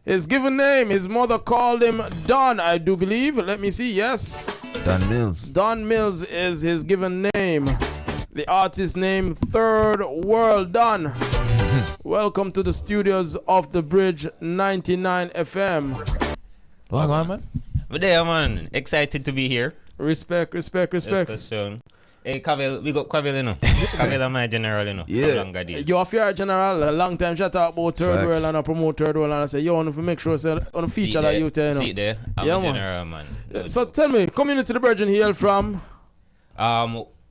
His given name, his mother called him Don, I do believe. Let me see, yes. Don Mills. Don Mills is his given name. The artist name, Third World Don. Welcome to the studios of the Bridge 99 FM. What on, man? But there, man. Excited to be here. Respect. Hey, Cavill, we got Cavill, you know. Cavill my general, you know. Yeah. You are your general. A long time she talk about Third World and I promote Third World and I say, you want to make sure say on a feature that you tell, you know. See there, I'm a general, man. So tell me, coming into the Virgin Hill from?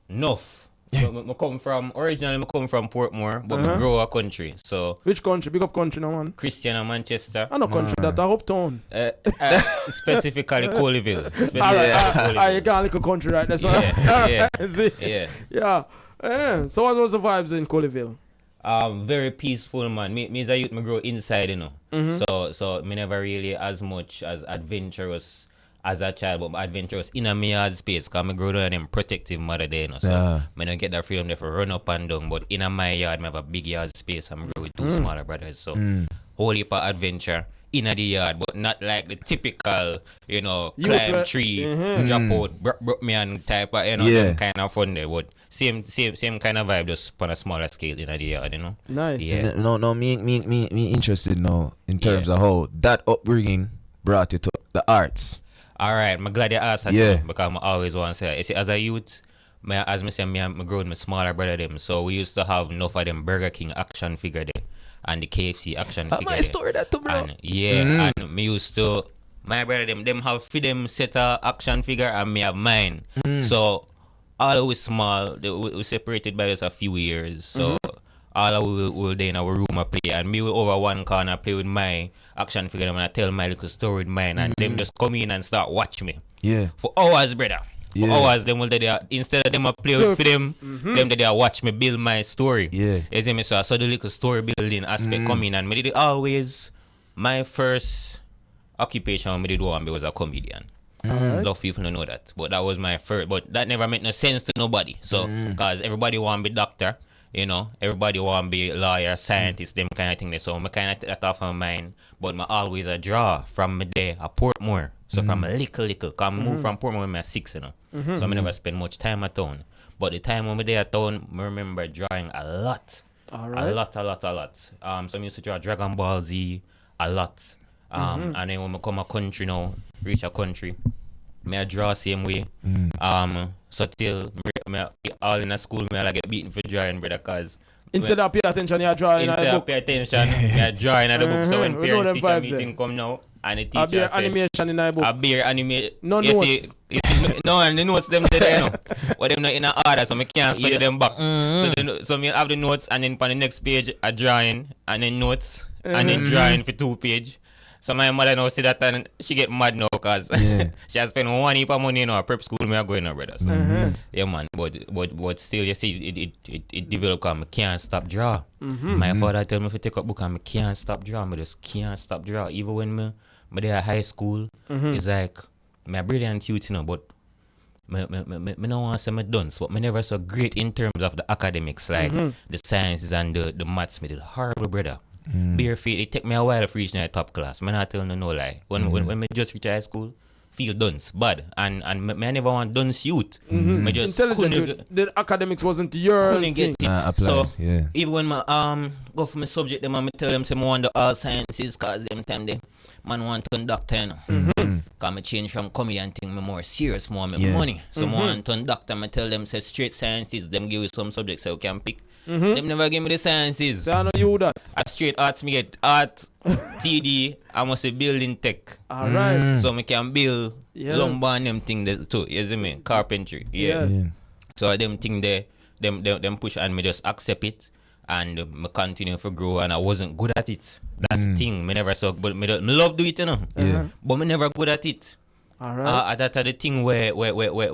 North. So, I come from, originally I come from Portmore, but I grow a country, so. Which country? Big up country now, man. Christian and Manchester. I know country, that a uptown. Specifically Coleyville. Alright, you got a little country right there, so. Yeah. So what was the vibes in Coleyville? Very peaceful, man. Me as a youth, me grow inside, you know. So me never really as much as adventurous as a child, but adventurous in a me yard space, because I grew up in a protective mother there, you know, so I don't get that freedom there for run up and down, but in a my yard, I have a big yard space, I'm grow with two smaller brothers, so whole heap of adventure in the yard, but not like the typical, you know, climb tree, jump out, broke me and type of, you know, them kind of fun there, but same kind of vibe, just on a smaller scale in the yard, you know. Nice. Yeah. No, me interested now in terms of how that upbringing brought you to the arts. Alright, I'm glad you asked that because I always want to say, you see, as a youth, as I say, I grew with my smaller brother them, so we used to have enough of them Burger King action figure there and the KFC action figure. My story that too, bro. And, and me used to, my brother them have for them set a action figure and me have mine. So all we small, we separated by just a few years. So all we will day in our room I play, and me will over one corner play with my action figure and I tell my little story with mine, and them just come in and start watch me. Yeah. For hours, brother. For hours, them will they instead of them I play with for them, them they watch me build my story. Yeah. You see me, so I saw the little story building aspect come in, and me did always my first occupation me did one was a comedian. A lot of people don't know that, but that was my first. But that never made no sense to nobody. So, because everybody want to be doctor, you know, everybody want to be lawyer, scientist, them kind of thing. So, I kind of take that off my mind. But I always a draw from me there at Portmore. So, from a little, because I moved from Portmore when I was 6, you know. So, I never spend much time at town. But the time when I there at town, I remember drawing a lot. All right. A lot. So, I used to draw Dragon Ball Z a lot. And then when I come a country now, reach a country, I draw same way. So till me all in a school, I get beaten for drawing, brother, cause instead of pay attention, you draw in a book. Instead of pay attention, I draw in the book. So when parents teacher meeting come now, and the teacher say, animation in a book. A beer animation. No notes. No, and the notes them there, you know. But them not in a order, so I can't study them back. So me have the notes, and then on the next page, a drawing, and then notes, and then drawing for 2 pages. So my mother now see that and she get mad now because she has spent one heap of money in our prep school. Me are going now, brother. So, yeah, man. But still, you see, it developed and I can't stop draw. My father tell me if I take up book and I can't stop draw. I just can't stop draw. Even when me there at high school, it's like my brilliant youth, you know, but me don't want to say me done. So me never so great in terms of the academics, like the sciences and the maths. Me did horrible, brother. Bare feet, it take me a while to reach the top class. I'm not telling you no lie. When I just reach high school, feel dunce, bad. And me I never want dunce youth. Me just intelligent. The academics wasn't your couldn't thing. get it. So even when I go for my subject, them I tell them say I want the all sciences, cause them time they man want to conduct, you know. Cause I change from comedian thing, me more serious, more make money. So I want to conduct, I tell them say straight sciences, them give you some subjects so you can pick. Them never give me the sciences. So I know you that. At straight arts, me get art, TD, I must say building tech. Alright. So me can build lumber and them thing there too. You see me? Carpentry. Yeah. So them thing there, them push and me just accept it and me continue to grow, and I wasn't good at it. That's the thing. Me never so, but me love do it, you know. But me never good at it. Alright. That's the thing where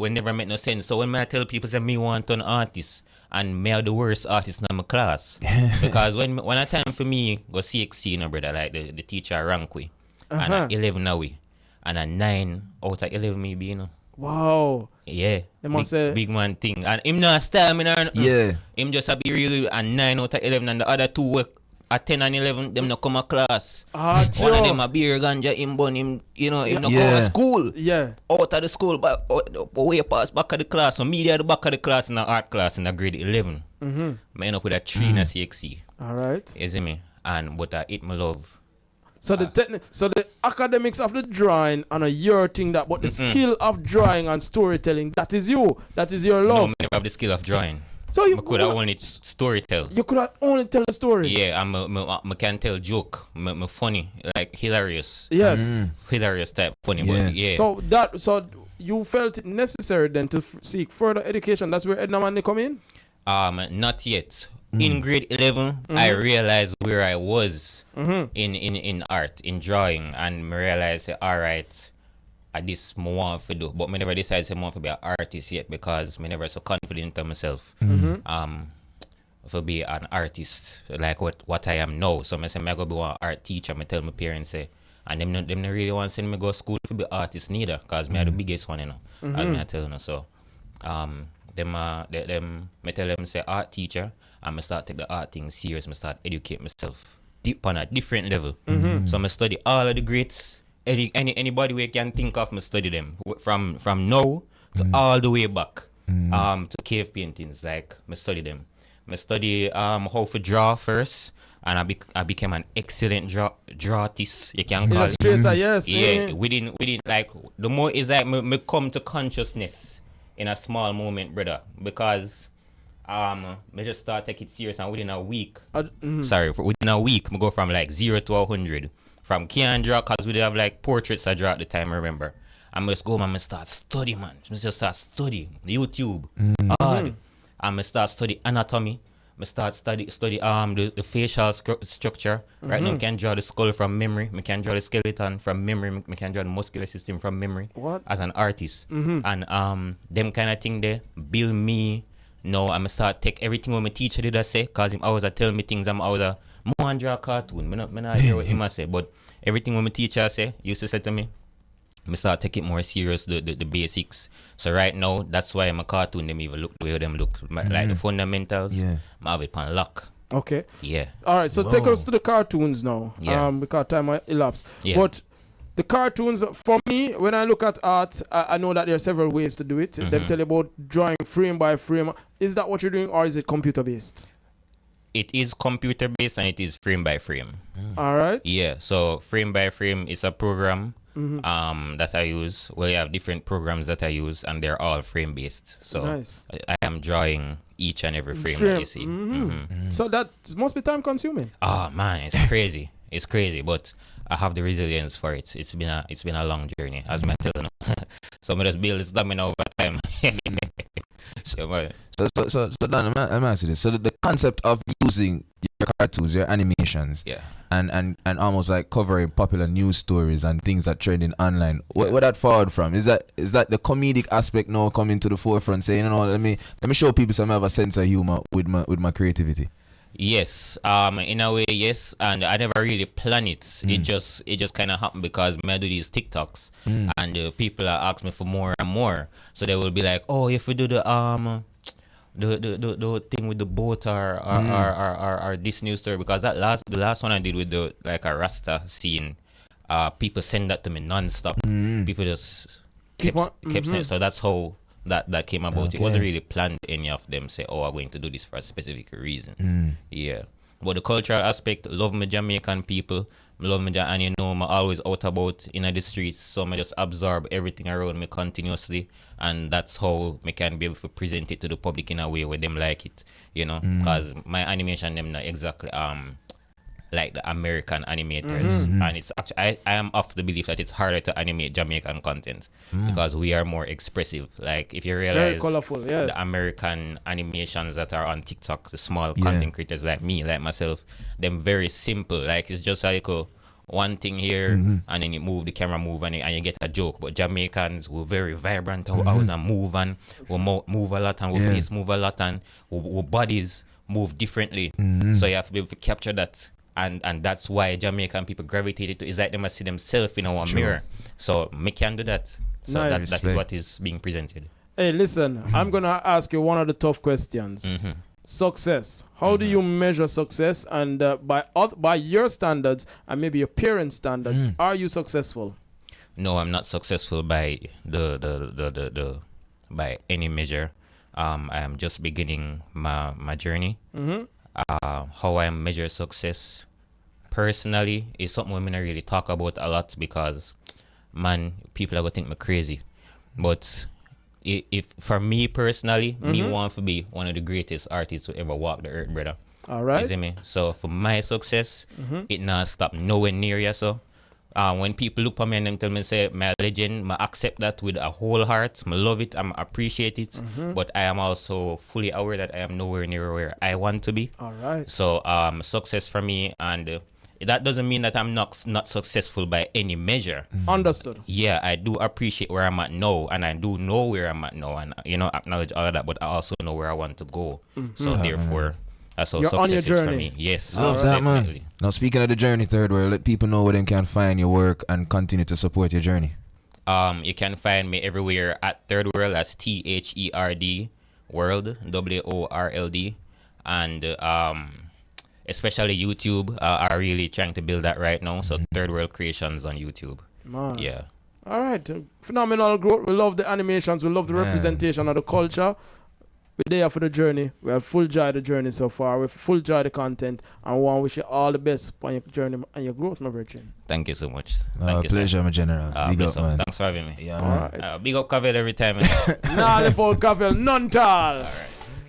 never make no sense. So when I tell people say me want an artist, and me are the worst artist in my class. Because when a time for me go CXC, you know, brother, like the teacher rank we. And at 11 away. And at 9 out of 11 maybe, you know. Wow. Yeah. They must say big man thing. And him not stamina. Him just a be really and 9 out of 11 and the other two work at 10 and 11, them not come to class. Ah, One of them a beer ganja, him bun him, you know, him not go to school. Yeah. Out of the school, but way past back of the class. So me at the back of the class in the art class in the grade 11. I end up with a 3 in a CXC. All right. You see me? And but I eat my love. So the academics of the drawing and your thing that, but the skill of drawing and storytelling, that is you. That is your No, love. I never have the skill of drawing. So you I could have only story tell. You could have only tell a story. Yeah, I can tell joke. Me funny, like hilarious. Yes. Hilarious type funny. Yeah. But yeah. So you felt it necessary then to seek further education. That's where Edna Manley come in? Not yet. In grade 11, I realized where I was in art, in drawing, and I realized, all right, I this I want to do, but I never decided I want to be an artist yet because I never so confident in myself. To be an artist like what I am now. So I say I go be an art teacher. I tell my parents say, and them not really want to send me go to school to be artist neither, cause me are the biggest one, you know. As me I tell you, so me tell them say art teacher, and I start take the art thing serious. I start educate myself deep on a different level. So I study all of the greats. Anybody we can think of, I study them from now to all the way back to cave paintings. Like I study them. I study how to draw first, and I became an excellent drawtist. You can call Illustrator, yes. yeah. Within like the more is like me come to consciousness in a small moment, brother, because me just start take it serious, and within a week, within a week, me go from like 0 to 100. From can draw, cause we have like portraits I draw at the time, I remember. I just go man, I start study, man. I just start study YouTube, hard. And I start study anatomy. I start study the facial structure. Right now, I can draw the skull from memory. I can draw the skeleton from memory. I can draw the muscular system from memory. What? As an artist, and them kind of thing they build me. No, I'm start take everything what my teacher did I say, cause him always tell me things. I'm always more draw a cartoon. Me not hear what him say, but everything what my teacher say used to say to me, I start take it more serious, the basics. So right now, that's why I'm a cartoon. Them even look the way them look, like the fundamentals. Yeah. I have it on lock. Okay. Yeah. All right. So take us to the cartoons now. Yeah. Because time might elapse. Yeah. But the cartoons, for me, when I look at art, I know that there are several ways to do it. Them tell you about drawing frame by frame. Is that what you're doing, or is it computer based? It is computer based and it is frame by frame. All right. Yeah. So frame by frame is a program that I use. Well, you have different programs that I use, and they're all frame based. So Nice. I am drawing each and every frame that you see. So that must be time consuming. Oh man, it's crazy. It's crazy, but I have the resilience for it. It's been a long journey, as I tell you. So I just build stamina over time. So Dan, I'm asking this. So the concept of using your cartoons, your animations, Yeah. and almost like covering popular news stories and things that trending online. Where that forward from? Is that the comedic aspect now coming to the forefront, saying, you know, let me show people some have a sense of humor with my creativity? Yes, in a way, yes, and I never really plan it. It just kind of happened because I do these TikToks, and people are asking me for more and more. So they will be like, "Oh, if we do the thing with the boat or this new story," because the last one I did with the like a Rasta scene, people send that to me non-stop. People just kept saying. So that's how that came about. Okay. It wasn't really planned. Any of them say, "Oh, I'm going to do this for a specific reason." Yeah, but the cultural aspect, love my Jamaican people, love me, and you know, I'm always out about in the streets, so I just absorb everything around me continuously, and that's how I can be able to present it to the public in a way where them like it, you know, because my animation them not exactly like the American animators, and it's actually I am of the belief that it's harder to animate Jamaican content because we are more expressive. Like if you Very realize colorful, yes. the American animations that are on TikTok, the small content creators like me, like myself, them very simple. Like it's just like one thing here, and then the camera move, and you get a joke. But Jamaicans were very vibrant. How was move, and we move a lot, and we face move a lot, and we bodies move differently. So you have to be able to capture that. And that's why Jamaican people gravitated to. It's like they must see themselves in our mirror. So me can do that. So Nice. that is what is being presented. Hey, listen, I'm gonna ask you one of the tough questions. success. How do you measure success? And by your standards and maybe your parents' standards, are you successful? No, I'm not successful by the by any measure. I am just beginning my journey. How I measure success personally is something women I really talk about a lot because, man, people are gonna think me crazy. But if for me personally, me want to be one of the greatest artists who ever walk the earth, brother. All right. You see me? So for my success, it not stop nowhere near you. So when people look at me and them tell me say my legend, I accept that with a whole heart. I love it, I appreciate it. But I am also fully aware that I am nowhere near where I want to be. All right. So success for me, and that doesn't mean that I'm not successful by any measure. Understood. Yeah, I do appreciate where I'm at now, and I do know where I'm at now, and acknowledge all of that. But I also know where I want to go. So therefore, that's how You're success on your is for journey. me. Yes, Love that, definitely. man. Now, speaking of the journey, Third World, let people know where they can find your work and continue to support your journey. You can find me everywhere at Third World. That's THERD World, WORLD, and especially YouTube. Are really trying to build that right now. So Third World Creations on YouTube. Man. Yeah. All right. Phenomenal growth. We love the animations. We love the representation of the culture. We're there for the journey. We have full joy the journey so far. We full joy the content. And we want to wish you all the best on your journey and your growth, my virgin. Thank you so much. Thank you, Pleasure, sir. my general. Big Bless up, up. man. Thanks for having me. Yeah, All man. right. Big up Cavill every time. Nah, the full coffee, none tall. All right.